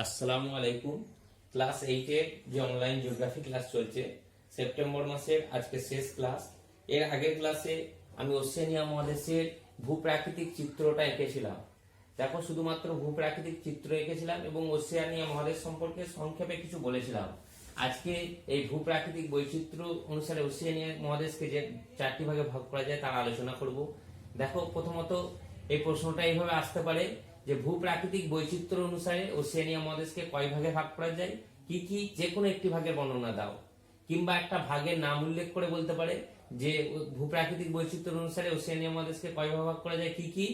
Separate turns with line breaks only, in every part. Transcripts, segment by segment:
আসসালামু আলাইকুম। ক্লাস 8 এর যে অনলাইন জিওগ্রাফি ক্লাস চলছে, সেপ্টেম্বর মাসের আজকে শেষ ক্লাস। এর আগের ক্লাসে আমি ওশেনিয়া মহাদেশের ভূপ্রাকৃতিক চিত্রটা এঁকেছিলাম। দেখো, শুধুমাত্র ভূপ্রাকৃতিক চিত্র এঁকেছিলাম এবং ওশেনিয়া মহাদেশ সম্পর্কে সংক্ষেপে কিছু বলেছিলাম। আজকে এই ভূপ্রাকৃতিক বৈচিত্র্য অনুসারে ওশেনিয়া মহাদেশকে যে 4টি ভাগে ভাগ করা যায় তার আলোচনা করব। দেখো, প্রথমত এই প্রশ্নটা এইভাবে আসতে পারে যে ভূপ্রাকৃতিক বৈচিত্র্য অনুসারে ওশেনিয়া মহাদেশকে কয় ভাগে ভাগ করা যায়, কি কি, যে কোনো একটি ভাগের বর্ণনা দাও। কিংবা একটা ভাগের নাম উল্লেখ করে বলতে পারে যে ভূপ্রাকৃতিক বৈচিত্র্য অনুসারে ওশেনিয়া মহাদেশকে কয় ভাগে ভাগ করা যায়, কি কি,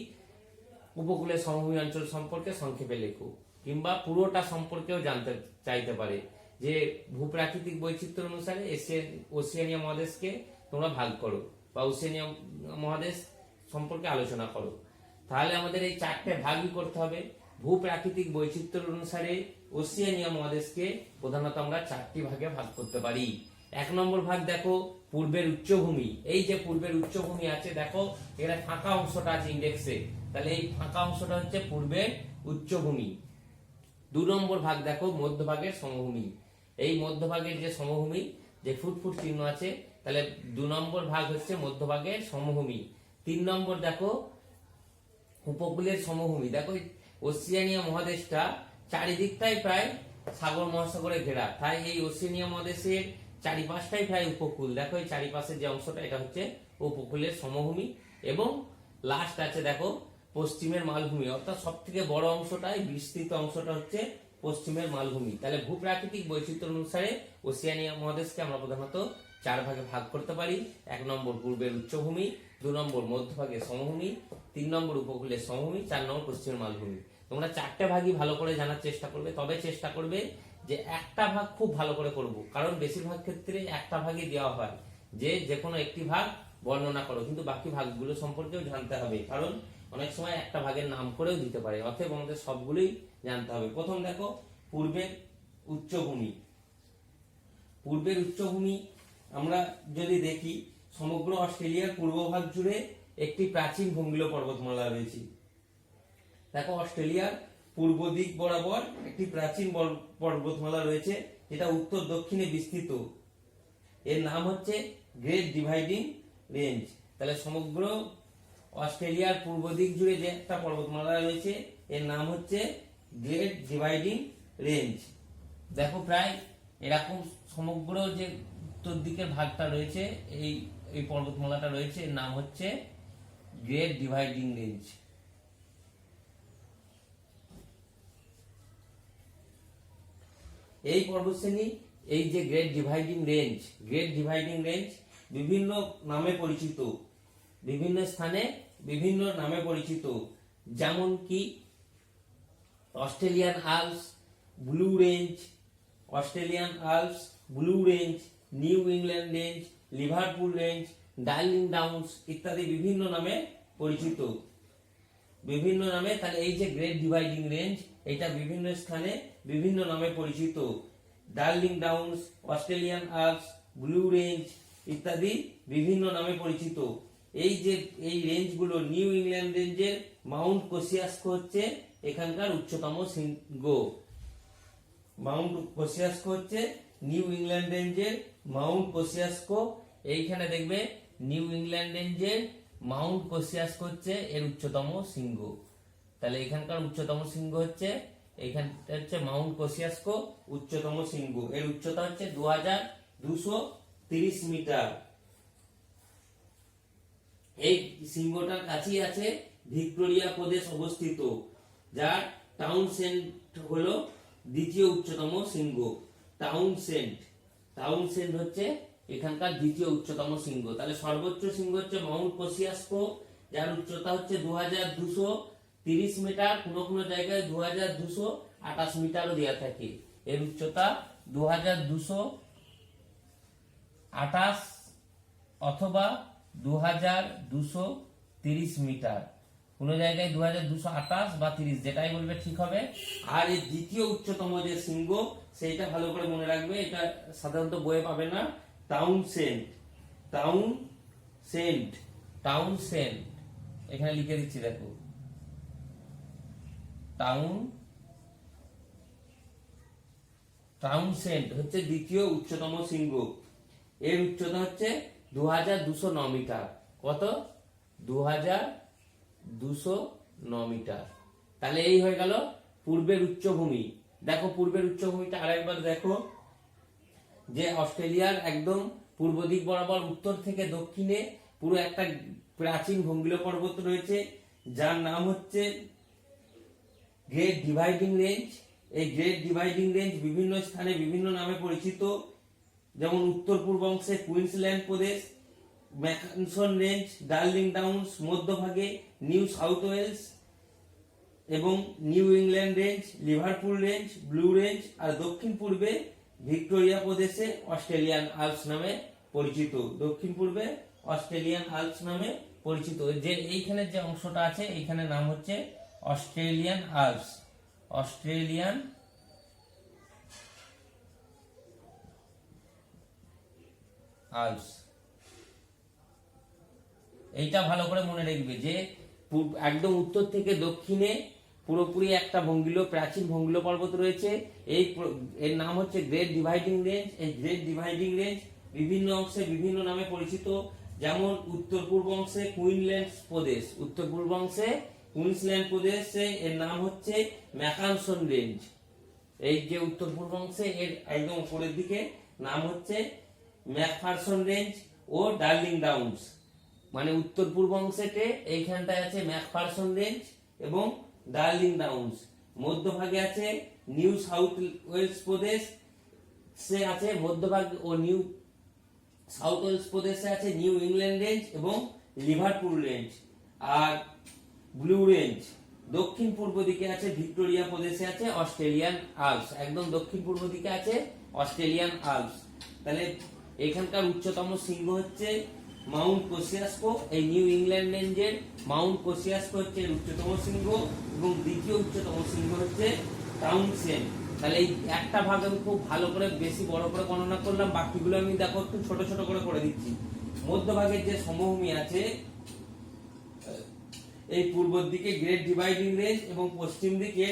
উপকূলের সমভূমি অঞ্চল সম্পর্কে সংক্ষেপে লেখো। কিংবা পুরোটা সম্পর্কেও জানতে চাইতে পারে যে ভূপ্রাকৃতিক বৈচিত্র্য অনুসারে ওশেনিয়া মহাদেশকে তোমরা ভাগ করো বা ওশেনিয়া মহাদেশ সম্পর্কে আলোচনা করো। তাহলে আমাদের এই 4টে ভাগই করতে হবে। ভূপ্রাকৃতিক বৈচিত্র্য অনুসারে ওশেনিয়া মহাদেশকে প্রধানত আমরা 4টি ভাগে ভাগ করতে পারি। 1 নম্বর ভাগ দেখো, পূর্বের উচ্চভূমি। এই যে পূর্বের উচ্চভূমি আছে, দেখো এখানে ফাঁকা অংশটা আছে ইন্ডেক্সে, তাহলে এই ফাঁকা অংশটা হচ্ছে পূর্বের উচ্চভূমি। 2 নম্বর ভাগ দেখো, মধ্যভাগের সমভূমি। এই মধ্যভাগের যে সমভূমি, যে ফুট চিহ্ন আছে, তাহলে 2 নম্বর ভাগ হচ্ছে মধ্যভাগের সমভূমি। 3 নম্বর দেখো, উপকূলের সমভূমি। দেখো, ওশেনিয়া মহাদেশটা চারিদিকটাই প্রায় সাগর মহাসাগরে ঘেরা, তাই এই ওশেনিয়া মহাদেশের চারিপাশটাই প্রায় উপকূল। দেখো, এই চারিপাশের যে অংশটা, এটা হচ্ছে উপকূলের সমভূমি। এবং লাস্ট আছে দেখো পশ্চিমের মালভূমি, অর্থাৎ সব থেকে বড় অংশটাই, বিস্তৃত অংশটা হচ্ছে পশ্চিমের মালভূমি। তাহলে ভূপ্রাকৃতিক বৈচিত্র্য অনুসারে ওশেনিয়া মহাদেশকে আমরা প্রধানত 4 ভাগে ভাগ করতে পারি। 1 নম্বর পূর্বের উচ্চভূমি, 2 নম্বর মধ্যভাগের সমভূমি, 3 নম্বর উপকূলের সমভূমি, 4 নম্বর পশ্চিমের মালভূমি। তোমরা 4টে ভাগই ভালো করে জানার চেষ্টা করবে, তবে চেষ্টা করবে যে একটা ভাগ খুব ভালো করে করব, কারণ বেশিরভাগ ক্ষেত্রে একটা ভাগই দেওয়া হয় যে কোনো একটি ভাগ বর্ণনা করো, কিন্তু বাকি ভাগগুলো সম্পর্কেও জানতে হবে, কারণ অনেক সময় একটা ভাগের নাম করেও দিতে পারে। অতএব আমাদের সবগুলোই জানতে হবে। প্রথম দেখো, পূর্বের উচ্চভূমি। পূর্বের উচ্চভূমি আমরা যদি দেখি, সমগ্র অস্ট্রেলিয়ার পূর্বভাগ জুড়ে একটি প্রাচীন ভূমিল পর্বতমালা রয়েছে। দেখো, অস্ট্রেলিয়ার পূর্ব দিক বরাবর একটি প্রাচীন পর্বতমালা রয়েছে, যেটা উত্তর দক্ষিণে বিস্তৃত। এর নাম হচ্ছে গ্রেট ডিভাইডিং রেঞ্জ। তাহলে সমগ্র অস্ট্রেলিয়ার পূর্ব দিক জুড়ে যে একটা পর্বতমালা রয়েছে, এর নাম হচ্ছে গ্রেট ডিভাইডিং রেঞ্জ। দেখো, প্রায় এরকম সমগ্র যে উত্তর দিকের ভাগটা রয়েছে, এই পর্বতমালাটা রয়েছে, এর নাম হচ্ছে গ্রেট ডিভাইডিং রেঞ্জ। এই পর্বতশ্রেণী, এই যে গ্রেট ডিভাইডিং রেঞ্জ বিভিন্ন নামে পরিচিত, বিভিন্ন স্থানে বিভিন্ন নামে পরিচিত। যেমন কি Australian Alps, blue range, new England range, Liverpool range, darling downs ইত্যাদি বিভিন্ন নামে পরিচিত, বিভিন্ন নামে। তাহলে এই যে গ্রেট ডিভাইডিং রেঞ্জ, এটা বিভিন্ন স্থানে বিভিন্ন নামে পরিচিত। Darling downs, Australian Alps, blue range ইত্যাদি বিভিন্ন নামে পরিচিত। এই রেঞ্জগুলো, নিউ ইংল্যান্ড রেঞ্জের মাউন্ট কোসিয়াস্কো হচ্ছে এখানকার উচ্চতম শৃঙ্গ। মাউন্ট কোসিয়াস্কো হচ্ছে নিউ ইংল্যান্ড রেঞ্জের মাউন্ট কোসিয়াস্কো। এইখানে দেখবে নিউ ইংল্যান্ড রেঞ্জের মাউন্ট কোসিয়াস্কো হচ্ছে এর উচ্চতম শৃঙ্গ। তাহলে এখানকার উচ্চতম শৃঙ্গ হচ্ছে, এইখানটা হচ্ছে মাউন্ট কোসিয়াস্কো উচ্চতম শৃঙ্গ। এর উচ্চতা হচ্ছে 2230 মিটার। এই শৃঙ্গটার কাছেই আছে ভিক্টোরিয়া প্রদেশ অবস্থিত, যার টাউনসেন্ড হলো দ্বিতীয় উচ্চতম শৃঙ্গ। টাউনসেন্ড হচ্ছে এখানকার দ্বিতীয় উচ্চতম শৃঙ্গ। তাহলে সর্বোচ্চ শৃঙ্গ হচ্ছে মাউন্ট কোসিয়াস্কো, যার উচ্চতা হচ্ছে 2230 মিটার। কোনো জায়গায় 2228 মিটারও দেওয়া থাকে। এর উচ্চতা 2228 অথবা 2230 মিটার। কোন জায়গায় 2228 বা 30, যেটাই বলবে ঠিক হবে। আর এই দ্বিতীয় উচ্চতম যে শৃঙ্গ, সেইটা ভালো করে মনে রাখবে, এটা সাধারণত বইয়ে পাবে না। টাউনসেন্ড এখানে লিখে দিচ্ছি, দেখো, টাউন টাউনসেন্ড হচ্ছে দ্বিতীয় উচ্চতম শৃঙ্গ। এর উচ্চতা হচ্ছে 2209 মিটার। কত? 2209 মিটার। তাহলে এই হয়ে গেল পূর্বের উচ্চভূমি। দেখো পূর্বের উচ্চভূমিটা আরেকবার দেখো, যে অস্ট্রেলিয়ার একদম পূর্ব দিক বরাবর উত্তর থেকে দক্ষিণে পুরো একটা প্রাচীন ভঙ্গিল পর্বত রয়েছে, যার নাম হচ্ছে গ্রেট ডিভাইডিং রেঞ্জ। এই গ্রেট ডিভাইডিং রেঞ্জ বিভিন্ন স্থানে বিভিন্ন নামে পরিচিত, যেমন উত্তর পূর্ব অংশে কুইন্সল্যান্ড প্রদেশ, ম্যাকানসন রেঞ্জ, ডার্লিং ডাউন্স, মধ্যভাগে নিউ সাউথ ওয়েলস এবং New England range, Liverpool range, Blue range, আর দক্ষিণ পূর্বে ভিক্টোরিয়া প্রদেশে অস্ট্রেলিয়ান আল্পস নামে পরিচিত। দক্ষিণ পূর্বে অস্ট্রেলিয়ান আল্পস নামে পরিচিত। যে এইখানে যে অংশটা আছে এইখানে নাম হচ্ছে অস্ট্রেলিয়ান আল্পস। অস্ট্রেলিয়ান আল্পস, এইটা ভালো করে মনে রাখবে যে একদম উত্তর থেকে দক্ষিণে পুরোপুরি একটা প্রাচীন ভঙ্গিল পর্বত রয়েছে। এর নাম হচ্ছে গ্রেট ডিভাইডিং রেঞ্জ। এই গ্রেট ডিভাইডিং রেঞ্জ বিভিন্ন অংশে বিভিন্ন নামে পরিচিত, যেমন উত্তর পূর্ব অংশে কুইন্সল্যান্ড প্রদেশ, উত্তর পূর্ব অংশে কুইন্সল্যান্ড প্রদেশে এর নাম হচ্ছে ম্যাকানসন রেঞ্জ। এই যে উত্তর পূর্ব অংশে এর একদম উপরের দিকে নাম হচ্ছে ম্যাকফারসন রেঞ্জ ও ডার্লিং ডাউন্স। মানে উত্তর পূর্ব অংশেতে এইখানটায় আছে ম্যাকফারসন রেঞ্জ এবং ডার্লিং ডাউন্স, মধ্যভাগে আছে নিউ সাউথ ওয়েলস প্রদেশ সে আছে মধ্যভাগ, ও নিউ সাউথ ওয়েলস প্রদেশে আছে নিউ ইংল্যান্ড রেঞ্জ এবং লিভারপুল রেঞ্জ। আর ব্লু রেঞ্জ দক্ষিণ পূর্ব দিকে আছে ভিক্টোরিয়া প্রদেশে আছে অস্ট্রেলিয়ান আল্পস। একদম দক্ষিণ পূর্ব দিকে আছে অস্ট্রেলিয়ান আল্পস। তাহলে এখানকার উচ্চতম শৃঙ্গ হচ্ছে মাউন্ট কোসিয়াস্কো। এই নিউ ইংল্যান্ড রেঞ্জের মাউন্ট কোসিয়াস্কো হচ্ছে উচ্চতম শৃঙ্গ এবং দ্বিতীয় উচ্চতম শৃঙ্গ হচ্ছে টাউনসেন্ড। তাহলে এই একটা ভাগ আমি খুব ভালো করে বেশি বড় করে গণনা করলাম, বাকিগুলো আমি দেখো একটু ছোট ছোট করে দিচ্ছি। মধ্যভাগের যে সমভূমি আছে এই পূর্বের দিকে গ্রেট ডিভাইডিং রেঞ্জ এবং পশ্চিম দিকে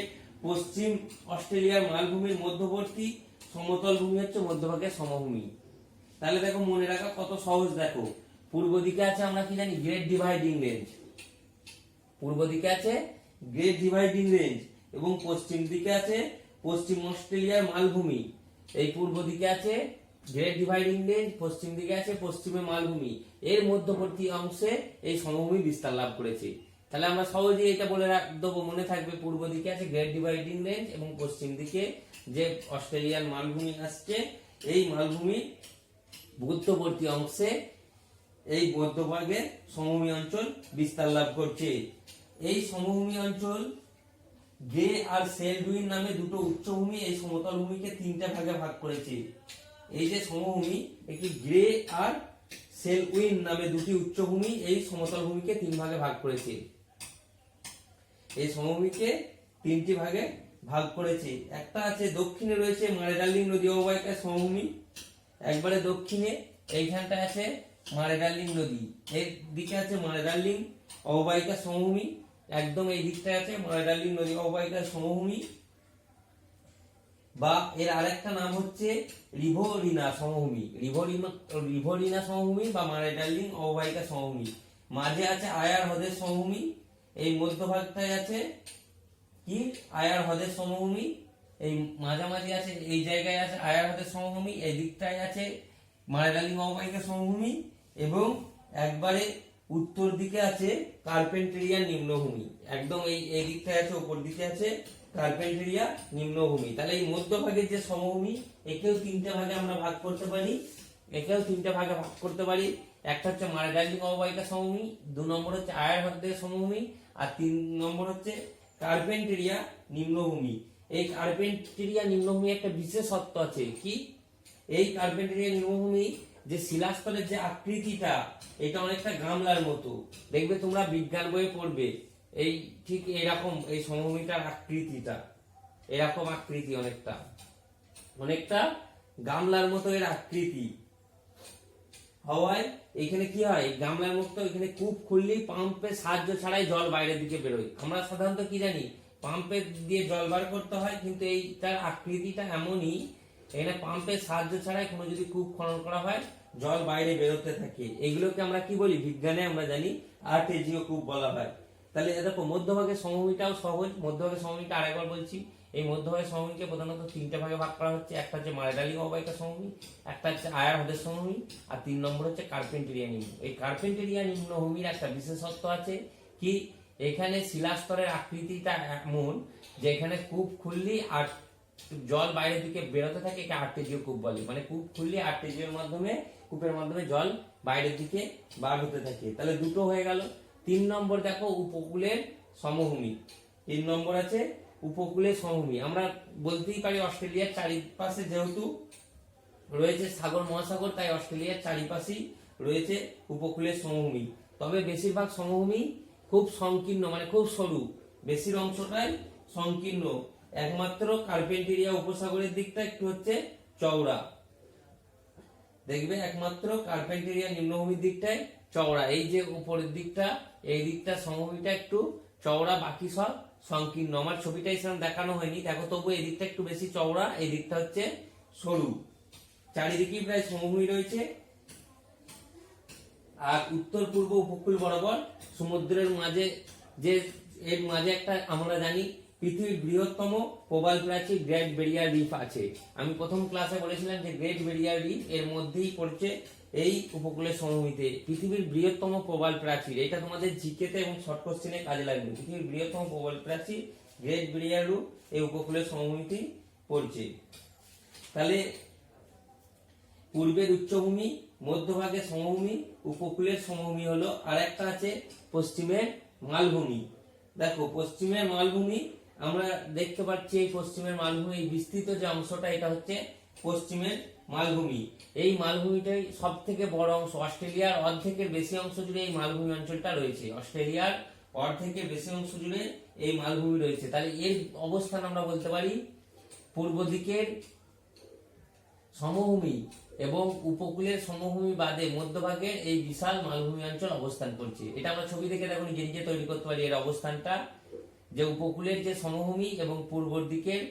পশ্চিম অস্ট্রেলিয়ার মালভূমির মধ্যবর্তী সমতল ভূমি হচ্ছে মধ্যভাগের সমভূমি। তাহলে দেখো মনে রাখা কত সহজ। দেখো পূর্ব দিকে আছে আমরা কি জানি গ্রেট ডিভাইডিং রেঞ্জ, পূর্ব দিকে আছে গ্রেট ডিভাইডিং রেঞ্জ এবং পশ্চিম দিকে আছে পশ্চিম অস্ট্রেলিয়ার মালভূমি। এই পূর্ব দিকে আছে গ্রেট ডিভাইডিং রেঞ্জ, পশ্চিম দিকে আছে পশ্চিমে মালভূমি, এর মধ্যবর্তী অংশে এই সমভূমি বিস্তার লাভ করেছে। তাহলে আমরা সহজেই এটা বলে দেবো, মনে থাকবে পূর্ব দিকে আছে গ্রেট ডিভাইডিং রেঞ্জ এবং পশ্চিম দিকে যে অস্ট্রেলিয়ান মালভূমি আসছে এই মালভূমির মধ্যবর্তী অংশে এই মধ্যভাগে সমভূমি অঞ্চল বিস্তার লাভ করছে। এই সমভূমি অঞ্চল গ্রে আর সেলডুইন নামে দুটো উচ্চভূমি এই সমতল ভূমিকে তিনটা ভাগে ভাগ করেছে। এই যে সমভূমি একটি গ্রে আর সেলউইন নামে দুটি উচ্চভূমি এই সমতল ভূমিকে তিন ভাগে ভাগ করেছে। এই সমভূমিকে তিনটি ভাগে ভাগ করেছে। একটা আছে দক্ষিণে রয়েছে মারে-ডার্লিং নদী অববাহিকার সমভূমি, একবারে দক্ষিণে এইখানটা আছে মারে-ডার্লিং নদী, এর দিকে আছে মারে-ডার্লিং অববাহিকার সমভূমি, একদম এই দিকটা আছে মারে-ডার্লিং নদী অববাহিকার সমভূমি, বা এর আরেকটা নাম হচ্ছে রিভোরিনা সমভূমি, রিভোরিনা সমভূমি বা মারে-ডার্লিং অববাহিকা সমভূমি। মাঝে আছে আয়ার হ্রদের সমভূমি, এই মধ্যভাগটায় আছে কি আয়ার হ্রদের সমভূমি, এই মাঝামাঝি আছে এই জায়গায় আছে আয়ার হ্রদের সমভূমি, এই দিকটায় আছে মারে-ডার্লিং অববাহিকা সমভূমি এবং একবারে উত্তর দিকে আছে কার্পেন্টেরিয়া নিম্নভূমি। একদম এই দিকটায় আছে, উপর দিকে আছে কার্পেন্টেরিয়া নিম্নভূমি। তাহলে এই মধ্যভাগের যে সমভূমি একেও তিনটা ভাগে আমরা ভাগ করতে পারি, একটা হচ্ছে মারে-ডার্লিং অববাহিকা সমভূমি, 2 নম্বর হচ্ছে আয়ার হ্রদের সমভূমি, আর 3 নম্বর হচ্ছে কার্পেন্টেরিয়া নিম্নভূমি। এই কার্পেন্টেরিয়া নিম্নভূমি একটা বিশেষত্ব আছে কি, এই কার্পেন্টেরিয়া নিম্নভূমি যে শিলাস্তরের যে আকৃতিটা এটা অনেকটা গামলার মতো, দেখবে তোমরা বিজ্ঞান বইয়ে পড়বে এই ঠিক এরকম এই সমভূমিটার আকৃতিটা এরকম আকৃতি, অনেকটা গামলার মতো এর আকৃতি হওয়ায় এখানে কি হয় গামলার মতো এখানে কূপ খুললেই পাম্পের সাহায্য ছাড়াই জল বাইরের দিকে বেরোয়। আমরা সাধারণত কি জানি পাম্পের দিয়ে জল বার করতে হয়, কিন্তু এই তার আকৃতিটা এমনই এখানে পাম্পের সাহায্য ছাড়াই কোনো যদি কূপ খনন করা হয় জল বাইরে বেরোতে থাকে, এগুলোকে আমরা কি বলি, বিজ্ঞানে আমরা জানি আর্টেজিও কূপ বলা হয়। তাহলে দেখো মধ্যভাগের সমভূমিটাও সহজ। মধ্যভাগের সমভূমিটা আরেকবার বলছি, এই মধ্যভাগের সমভূমিকে প্রধানত তিনটে ভাগে ভাগ করা হচ্ছে। একটা হচ্ছে মারেডালি অববাহিকা সমভূমি, একটা হচ্ছে আয়ার হ্রদের সমভূমি, আর 3 নম্বর হচ্ছে কার্পেন্টেরিয়া নিম্ন। এই কার্পেন্টেরিয়া নিম্নভূমির একটা বিশেষত্ব আছে কি, এখানে শিলাস্তরের আকৃতিটা এমন যে এখানে কূপ খুললি আর জল বাইরের দিকে বেরোতে থাকে, একে আর্টেজিও কূপ বলে। মানে কূপ খুললি আর্টেজিওর মাধ্যমে, কূপের মাধ্যমে জল বাইরের দিকে বার হতে থাকে। তাহলে দুটো হয়ে গেল। 3 নম্বর দেখো উপকূলের সমভূমি। 3 নম্বর আছে উপকূলের সমভূমি। আমরা বলতেই পারি অস্ট্রেলিয়ার চারিপাশে যেহেতু রয়েছে সাগর মহাসাগর, তাই অস্ট্রেলিয়ার চারিপাশেই রয়েছে উপকূলের সমভূমি। তবে বেশিরভাগ সমভূমি খুব সংকীর্ণ, মানে খুব সরু, বেশির অংশটাই সংকীর্ণ। একমাত্র কার্পেন্টেরিয়া উপসাগরের দিকটা একটু হচ্ছে চওড়া। দেখবে একমাত্র কার্পেন্টেরিয়া নিম্নভূমির দিকটাই চওড়া। এই যে উপরের দিকটা, এই দিকটা সমভূমিটা একটু চওড়া, বাকি সব সংকীর্ণ। আমার ছবিটা এখানে দেখানো হয়নি, দেখো তবু এই দিকটা একটু বেশি চওড়া, এই দিকটা হচ্ছে সরু। চারিদিকে প্রায় সমভূমি রয়েছে। আর উত্তর পূর্ব উপকূল বরাবর সমুদ্রের মাঝে, যে এর মাঝে একটা আমরা জানি পৃথিবীর বৃহত্তম প্রবাল প্রাচীর গ্রেট ব্যারিয়ার রিফ আছে। আমি প্রথম ক্লাসে বলেছিলাম যে গ্রেট ব্যারিয়ার রিফ এর মধ্যেই পড়ছে এই উপকূলের সমভূমিতে। পৃথিবীর বৃহত্তম প্রবাল প্রাচীর, এটা তোমাদের জিকেতে এবং শর্ট কোশ্চেনে কাজে লাগবে। পৃথিবীর বৃহত্তম প্রবাল প্রাচীর গ্রেট ব্যারিয়ার রিফ এই উপকূলের সমভূমিতেই পড়ছে। তাহলে পূর্বের উচ্চভূমি, মধ্যভাগের সমভূমি, উপকূলের সমভূমি হলো। আর একটা আছে পশ্চিমের মালভূমি। দেখো পশ্চিমের মালভূমি আমরা দেখতে পাচ্ছি, এই পশ্চিমের মালভূমি, এই বিস্তৃত যে অংশটা, এটা হচ্ছে পশ্চিমের মালভূমি। এই মালভূমিটাই সব থেকে বড় অংশ। অস্ট্রেলিয়ার অর্ধেকের বেশি অংশ জুড়ে এই মালভূমি অঞ্চলটা রয়েছে। অস্ট্রেলিয়ার অর্ধেকের বেশি অংশ জুড়ে এই মালভূমি রয়েছে। তাহলে এর অবস্থান আমরা বলতে পারি পূর্ব দিকের সমভূমি এবং উপকূলের সমভূমি বাদে মধ্যভাগে এই বিশাল মালভূমি অঞ্চল অবস্থান করছে। এটা আমরা ছবি দেখে দেখো নিজে নিজে তৈরি করতে পারি এর অবস্থানটা, যে উপকূলের যে সমভূমি এবং পূর্ব দিকের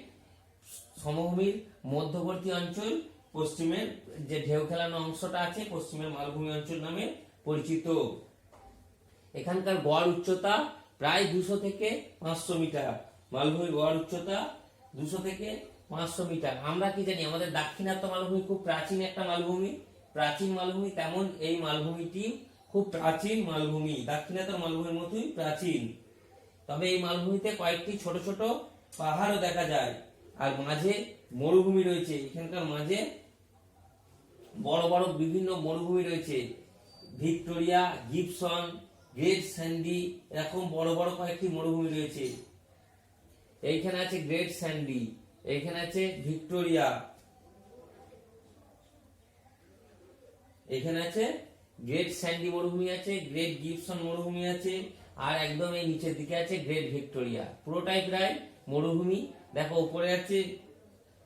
সমভূমির মধ্যবর্তী অঞ্চল পশ্চিমের যে ঢেউ খেলানো অংশটা আছে পশ্চিমের মালভূমি অঞ্চল নামে পরিচিত। এখানকার গড় উচ্চতা প্রায় 200 থেকে 500 মিটার। মালভূমির গড় উচ্চতা 200 থেকে 500 মিটার। আমরা কি জানি, আমাদের দাক্ষিণাত্য মালভূমি খুব প্রাচীন একটা মালভূমি, প্রাচীন মালভূমি, তেমন এই মালভূমিটি খুব প্রাচীন মালভূমি, দাক্ষিণাত্য মালভূমির মতোই প্রাচীন। তবে এই মালভূমিতে কয়েকটি ছোট ছোট পাহাড়ও দেখা যায়, আর মাঝে মরুভূমি রয়েছে। এখানকার মাঝে বড় বড় বিভিন্ন মরুভূমি রয়েছে, ভিক্টোরিয়া, গিবসন, গ্রেট স্যান্ডি, এরকম বড় বড় কয়েকটি মরুভূমি রয়েছে। এইখানে আছে গ্রেট স্যান্ডি, এইখানে আছে ভিক্টোরিয়া, এখানে আছে গ্রেট স্যান্ডি মরুভূমি আছে, গ্রেট গিবসন মরুভূমি আছে, আর একদম এই নিচের দিকে আছে গ্রেট ভিক্টোরিয়া। পুরোটাই প্রায় মরুভূমি। দেখো উপরে আছে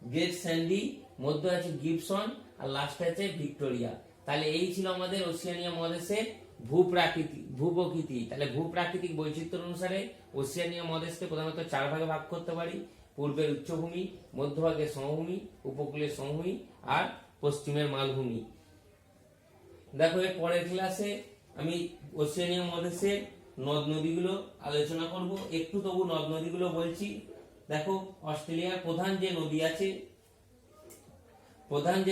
গ্রেট স্যান্ডি, মধ্যে আছে গিবসন, আর লাস্টে আছে ভিক্টোরিয়া। তাহলে এই ছিল আমাদের ওশিয়ানিয়া মহাদেশের ভূপ্রকৃতি। তাহলে ভূপ্রাকৃতিক বৈচিত্র্য অনুসারে ওশিয়ানিয়া মহাদেশকে প্রধানত 4 ভাগে ভাগ করতে পারি: পূর্বের উচ্চভূমি, মধ্যভাগের সমভূমি, উপকূলের সমভূমি, আর পশ্চিমের মালভূমি। দেখো এর পরের ক্লাসে আমি ওশিয়ানিয়া মহাদেশের নদ নদীগুলো আলোচনা করব। একটু তবু নদ নদীগুলো বলছি। দেখো অস্ট্রেলিয়ার প্রধান যে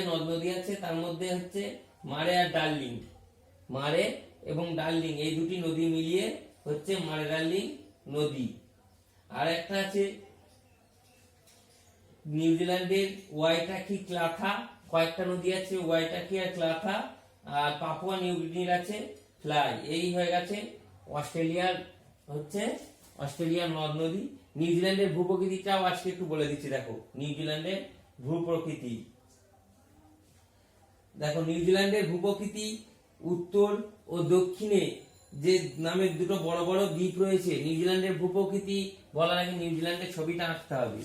নদ নদী আছে তার মধ্যে হচ্ছে মারে আর ডার্লিং। মারে এবং ডার্লিং এই দুটি নদী মিলিয়ে হচ্ছে মারে ডার্লিং নদী। আর একটা আছে নিউজিল্যান্ডের ওয়াইটাকি ক্লাথা, কয়েকটা নদী আছে ওয়াইটাকি আর ক্লাথা, আর পাপুয়া নিউ গিনির আছে ফ্লাই। এই হয়ে গেছে অস্ট্রেলিয়ার নদ নদী। নিউজিল্যান্ডের ভূপ্রকৃতিটাও আজকে একটু বলে দিচ্ছি। দেখো নিউজিল্যান্ডের ভূপ্রকৃতি, দেখো নিউজিল্যান্ডের ভূপ্রকৃতি উত্তর ও দক্ষিণে যে নামে দুটো বড় বড় দ্বীপ রয়েছে। নিউজিল্যান্ডের ভূপ্রকৃতি বলার আগে নিউজিল্যান্ডের ছবিটা আঁকতে হবে।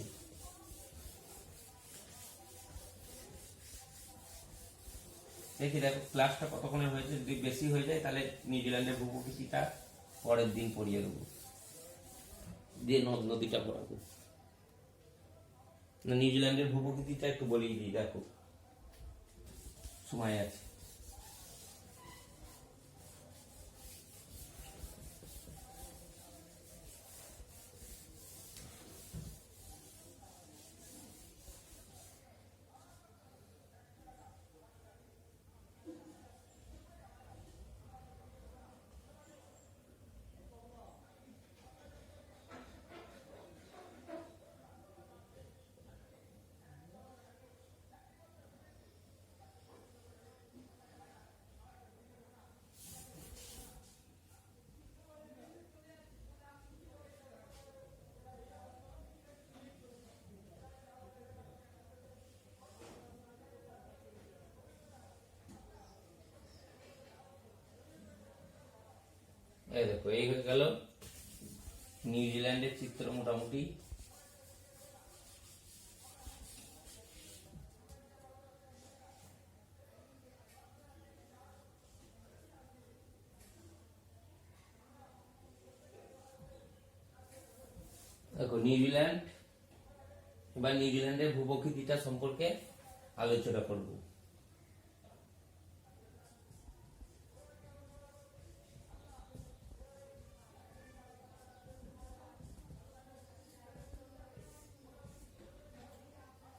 দেখি দেখো ক্লাসটা কতক্ষণে হয়েছে, যদি বেশি হয়ে যায় তাহলে নিউজিল্যান্ডের ভূপ্রকৃতিটা পরের দিন পড়িয়ে দেবো, দিয়ে নদ নদীটা পড়াবো। না, নিউজিল্যান্ডের ভূপ্রকৃতিটা একটু বলেই দিই, দেখো সময় আছে। এই দেখো, এই হয়ে গেল নিউজিল্যান্ডের চিত্র মোটামুটি। দেখো নিউজিল্যান্ড, এবার নিউজিল্যান্ডের ভূপ্রকৃতিটা সম্পর্কে আলোচনা করব।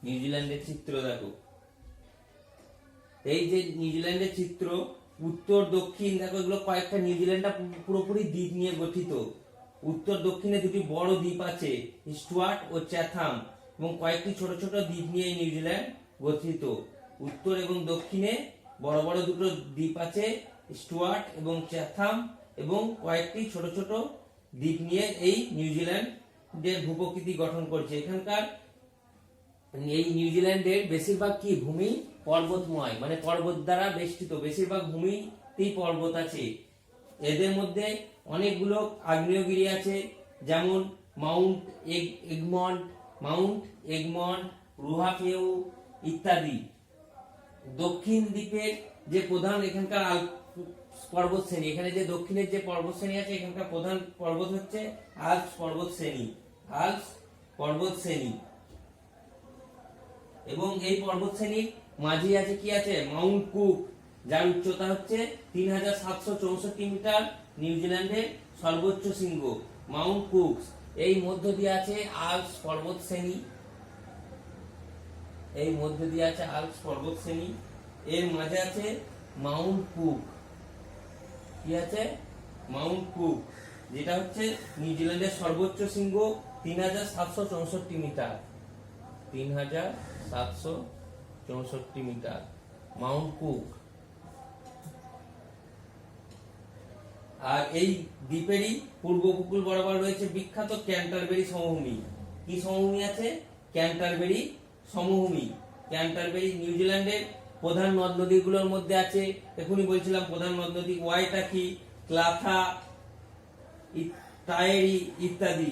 নিউজিল্যান্ডের চিত্র দেখো, এই যে নিউজিল্যান্ডের চিত্র, উত্তর দক্ষিণ দেখো, এগুলো কয়েকটা, নিউজিল্যান্ডটা পুরোপুরি দ্বীপ নিয়ে গঠিত। উত্তর দক্ষিণে দুটি বড় দ্বীপ আছে, স্টুয়ার্ট ও চ্যাথাম, এবং কয়েকটি ছোট ছোট দ্বীপ নিয়ে নিউজিল্যান্ড গঠিত। উত্তর এবং দক্ষিণে বড় বড় দুটো দ্বীপ আছে, স্টুয়ার্ট এবং চ্যাথাম, এবং কয়েকটি ছোট ছোট দ্বীপ নিয়ে এই নিউজিল্যান্ডের ভূপ্রকৃতি গঠন করছে। এখানকার এই নিউজিল্যান্ডের বেশিরভাগ কি ভূমি পর্বতময়, মানে পর্বত দ্বারা বেষ্টিত, বেশিরভাগ ভূমিতেই পর্বত আছে। এদের মধ্যে অনেকগুলো আগ্নেয়গিরি আছে, যেমন মাউন্ট এগমন্ট, রুহাফেউ ইত্যাদি। দক্ষিণ দ্বীপের যে প্রধান এখানকার পর্বত শ্রেণী, এখানে যে দক্ষিণের যে পর্বত শ্রেণী আছে, এখানকার প্রধান পর্বত হচ্ছে আল্পস পর্বত শ্রেণী। এবং এই পর্বত শ্রেণীর মাঝে আছে কি আছে, মাউন্ট কুক, যার উচ্চতা হচ্ছে 3764 মিটার, নিউজিল্যান্ডের সর্বোচ্চ শৃঙ্গ মাউন্ট কুক। এই মধ্য দিয়ে আছে আল্পস পর্বত শ্রেণী, এর মাঝে আছে মাউন্ট কুক। কি আছে? মাউন্ট কুক, যেটা হচ্ছে নিউজিল্যান্ডের সর্বোচ্চ শৃঙ্গ, 3764 মিটার, 3764 মিটার মাউন্ট কুক। আর এই দ্বীপেরই পূর্ব উপকূল বরাবর রয়েছে বিখ্যাত ক্যান্টারবেরি সমভূমি। কি সমভূমি আছে? ক্যান্টারবেরি সমভূমি। ক্যান্টারবেরি নিউজিল্যান্ডের প্রধান নদ নদীগুলোর মধ্যে আছে, এখনই বলছিলাম প্রধান নদ নদী, ওয়াইটাকি, ক্লাথা, টায়েরি ইত্যাদি।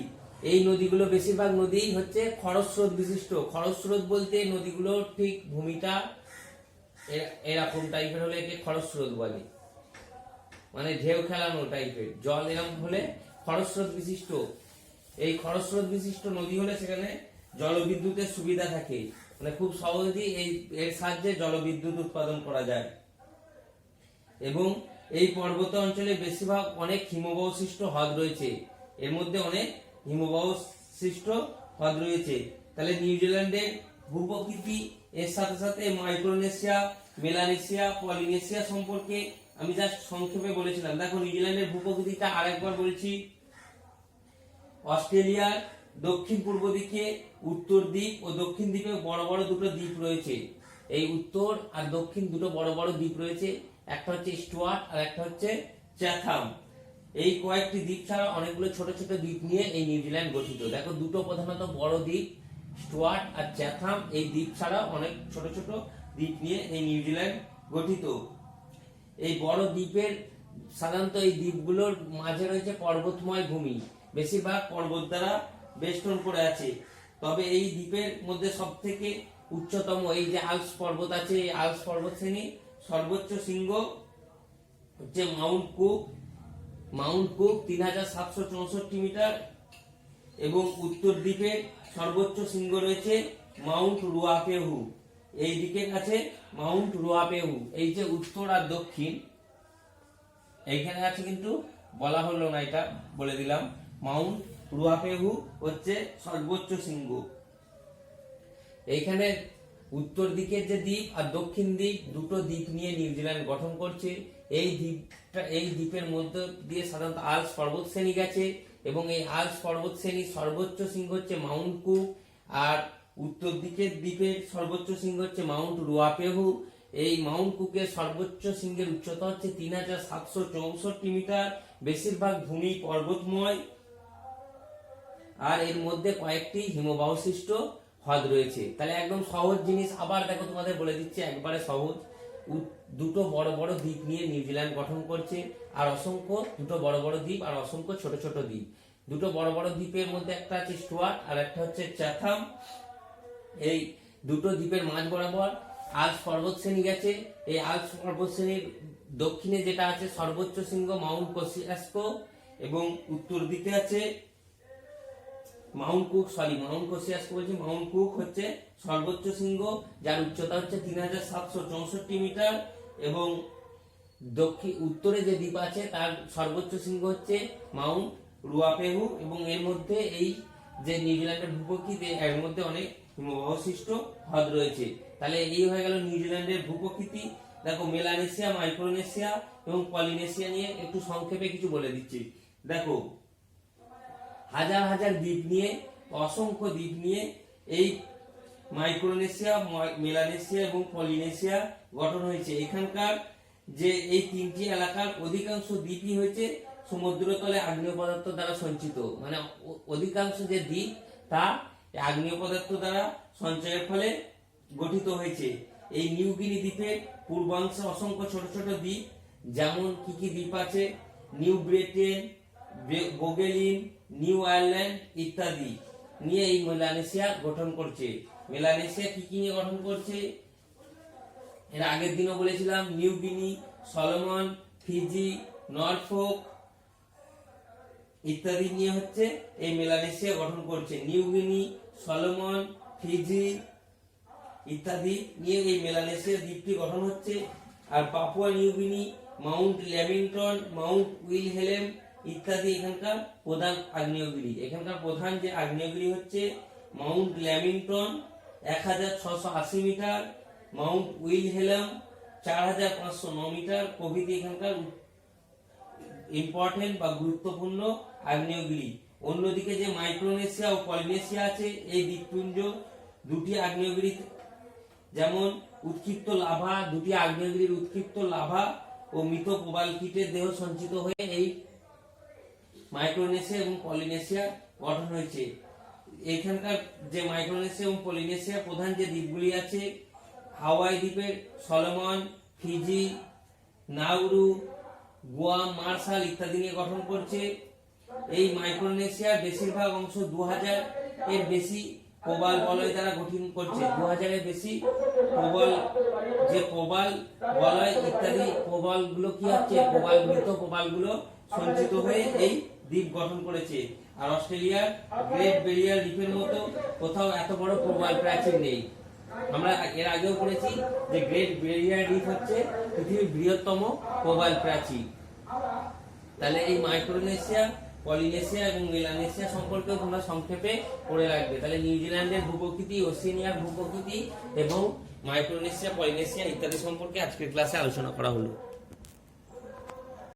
এই নদীগুলো বেশিরভাগ নদী হচ্ছে খরস্রোত বিশিষ্ট। খরস্রোত বলতে নদীগুলোর ঠিক ভূমিটা এরকম টাইপের হলে একে খরস্রোত বলে, মানে ঢেউ খেলানো টাইপের, জল এরকম হলে খরস্রোত বিশিষ্ট। এই খরস্রোত বিশিষ্ট নদী হলে সেখানে জলবিদ্যুতের সুবিধা থাকে, মানে খুব সহজেই এর সাহায্যে জলবিদ্যুৎ উৎপাদন করা যায়। এবং এই পর্বত অঞ্চলে বেশিরভাগ অনেক হিমবাহসৃষ্ট হ্রদ রয়েছে, এর মধ্যে অনেক হিমবাহসৃষ্ট হ্রদ রয়েছে। তাহলে নিউজিল্যান্ডের ভূপ্রকৃতি, এর সাথে সাথে মাইক্রোনেশিয়া, মেলানেশিয়া, পলিনেশিয়া সম্পর্কে আমি জাস্ট সংক্ষেপে বলেছিলাম। দেখো নিউজিল্যান্ডের ভূপ্রকৃতিটা আরেকবার বলছি। অস্ট্রেলিয়ার দক্ষিণ পূর্ব দিকে উত্তর দ্বীপ ও দক্ষিণ দ্বীপে বড় বড় দুটো দ্বীপ রয়েছে। এই উত্তর আর দক্ষিণ দুটো বড় বড় দ্বীপ রয়েছে, একটা হচ্ছে স্টুয়ার্ট আর একটা হচ্ছে চ্যাথাম। এই কয়েকটি দ্বীপ ছাড়া অনেকগুলো ছোট ছোট দ্বীপ নিয়ে এই নিউজিল্যান্ড গঠিত। দেখো দুটো প্রধানত বড় দ্বীপ স্টুয়ার্ট আর চ্যাথাম, এই দ্বীপ ছাড়া অনেক ছোট ছোট দ্বীপ নিয়ে এই নিউজিল্যান্ড গঠিত। এই বড় দ্বীপের সাধারণত এই দ্বীপগুলোর মাঝে রয়েছে পর্বতময় ভূমি, বেশিরভাগ পর্বত দ্বারা বেষ্টন করে আছে। তবে এই দ্বীপের মধ্যে সব থেকে উচ্চতম এই যে আল্পস পর্বত আছে, এই আল্পস পর্বত শ্রেণী সর্বোচ্চ শৃঙ্গ হচ্ছে মাউন্ট কুক 3764 মিটার, এবং উত্তর দ্বীপের সর্বোচ্চ শৃঙ্গ রয়েছে মাউন্ট রুয়াপেহু, এই দিকের আছে মাউন্ট রুয়াপেহু। এই যে উত্তর আর দক্ষিণ, এইখানে আছে কিন্তু বলা হলো না, এটা বলে দিলাম। মাউন্ট রুয়াপেহু হচ্ছে সর্বোচ্চ শৃঙ্গ। এইখানে উত্তর দিকের যে দ্বীপ আর দক্ষিণ দ্বীপ, দুটো দ্বীপ নিয়ে নিউজিল্যান্ড গঠন করছে। এই দ্বীপের মধ্যে দিয়ে সাধারণত আল্পস পর্বত শ্রেণী গেছে, এবং এই আল্পস পর্বত শ্রেণীর সর্বোচ্চ শৃঙ্গ হচ্ছে মাউন্ট কুক, আর উত্তর দিকের দ্বীপের সর্বোচ্চ শৃঙ্গ হচ্ছে মাউন্ট রুয়াপেহু। এই মাউন্ট কুকের সর্বোচ্চ শৃঙ্গের উচ্চতা হচ্ছে 3764 মিটার। বেশিরভাগ ভূমি পর্বতময়, আর এর মধ্যে কয়েকটি হিমবাহসৃষ্ট হ্রদ রয়েছে। তাহলে একদম সহজ জিনিস, আবার দেখো তোমাদের বলে দিচ্ছি, একবারে সহজ। দুটো বড় বড় দ্বীপ নিয়ে নিউজিল্যান্ড গঠন করছে, আর অসংখ্য দুটো বড় বড় দ্বীপ আর অসংখ্য ছোট ছোট দ্বীপ। দুটো বড় বড় দ্বীপের মধ্যে একটা আছে স্টুয়ার্ট আর একটা হচ্ছে চ্যাথাম। এই দুটো দ্বীপের মাঝ বরাবর আল্পস পর্বত শ্রেণী গেছে। এই আল্পস পর্বত শ্রেণীর দক্ষিণে যেটা আছে সর্বোচ্চ শৃঙ্গ মাউন্ট কোসিয়াস্কো, এবং উত্তর দিকে আছে মাউন্ট কুক, মাউন্ট কোসিয়াস্কো বলছি, মাউন্ট কুক হচ্ছে সর্বোচ্চ শৃঙ্গ, যার উচ্চতা হচ্ছে 3764 মিটার। এবং উত্তরে যে দ্বীপ আছে তার সর্বোচ্চ শৃঙ্গ হচ্ছে মাউন্ট রুয়াপেহু, এবং এর মধ্যে এই যে নিউজিল্যান্ডের ভূপ্রকৃতি, এর মধ্যে অনেক হিমবাহসৃষ্ট হ্রদ রয়েছে। তাহলে এই হয়ে গেল নিউজিল্যান্ডের ভূপ্রকৃতি। দেখো মেলানেশিয়া, মাইক্রোনেশিয়া এবং পলিনেশিয়া নিয়ে একটু সংক্ষেপে কিছু বলে দিচ্ছি। দেখো হাজার হাজার দ্বীপ নিয়ে, অসংখ্য দ্বীপ নিয়ে এই মাইক্রোনেশিয়া, মেলানেশিয়া এবং পলিনেশিয়া গঠন হয়েছে। এখানকার যে এই তিনটি এলাকার অধিকাংশ দ্বীপই হয়েছে সমুদ্রতলে আগ্নেয় পদার্থ দ্বারা সঞ্চিত, মানে অধিকাংশ যে দ্বীপ তা আগ্নেয় পদার্থ দ্বারা সঞ্চয়ের ফলে গঠিত হয়েছে। এই নিউগিনি দ্বীপের পূর্বাংশে অসংখ্য ছোট ছোট দ্বীপ, যেমন কি কি দ্বীপ আছে, নিউ ব্রিটেন, বোগেলিন, নিউ আয়ারল্যান্ড ইত্যাদি নিয়ে এই মেলানেশিয়া গঠন করছে। মেলানেশিয়া কি কি নিয়ে গঠন করছে এর আগের দিনও বলেছিলাম, New Guinea, Solomon, Fiji, Norfolk ইত্যাদি নিয়ে হচ্ছে এই মেলানেশিয়া গঠন করছে। নিউ গিনি, সলোমন, ফিজি ইত্যাদি নিয়ে এই মেলানেশিয়া দ্বীপটি গঠন হচ্ছে। আর Papua New Guinea, Mount Lamington, Mount Wilhelm ইত্যাদি এখানকার প্রধান আগ্নেয়গিরি। এখানকার প্রধান যে আগ্নেয়গিরি হচ্ছে Mount Lamington 1680 metre, Mount Wilhelm 4509 metre প্রভৃতি এখানকার ইম্পর্টেন্ট বা গুরুত্বপূর্ণ আগ্নেয়গিরি। অন্যদিকে যে মাইক্রোনেশিয়া ও পলিনেশিয়া আছে, এই দ্বীপপুঞ্জ দুটি আগ্নেয়গিরি, যেমন উৎক্ষিপ্ত লাভা, দুটি আগ্নেয়গিরির উৎক্ষিপ্ত লাভা ও মৃত প্রবালকিটের দেহ সঞ্চিত হয়ে এই মাইক্রোনেশিয়া এবং পলিনেশিয়া গঠন হয়েছে। এখানকার যে মাইক্রোনেশিয়া এবং পলিনেশিয়া প্রধান যে দ্বীপগুলি আছে, হাওয়াই দ্বীপের Solomon, Fiji, Nauru, Guam, Marshall ইত্যাদি নিয়ে গঠন করছে। এই মাইক্রোনেশিয়ার বেশিরভাগ অংশ 2000 এর বেশি প্রবাল বলয় দ্বারা গঠন করছে। 2000 এর বেশি প্রবাল বলয় ইত্যাদি প্রবালগুলো কি হচ্ছে, মৃত প্রবালগুলো সঞ্চিত হয়ে এই দ্বীপ গঠন করেছে। আর অস্ট্রেলিয়ার গ্রেট ব্যারিয়ার রিফের মতো কোথাও এত বড় প্রবাল প্রাচীর নেই। আমরা এর আগেও পড়েছি যে গ্রেট ব্যারিয়ার রিফ হচ্ছে পৃথিবীর বৃহত্তম প্রবাল প্রাচীর। তাহলে এই মাইক্রোনেশিয়া, পলিনেশিয়া এবং মেলানেশিয়া সম্পর্কে তোমরা সংক্ষেপে পড়ে রাখবে। তাহলে নিউজিল্যান্ডের ভূপ্রকৃতি, ওশেনিয়ার ভূপ্রকৃতি এবং মাইক্রোনেশিয়া, পলিনেশিয়া ইত্যাদি সম্পর্কে আজকের ক্লাসে আলোচনা করা হলো।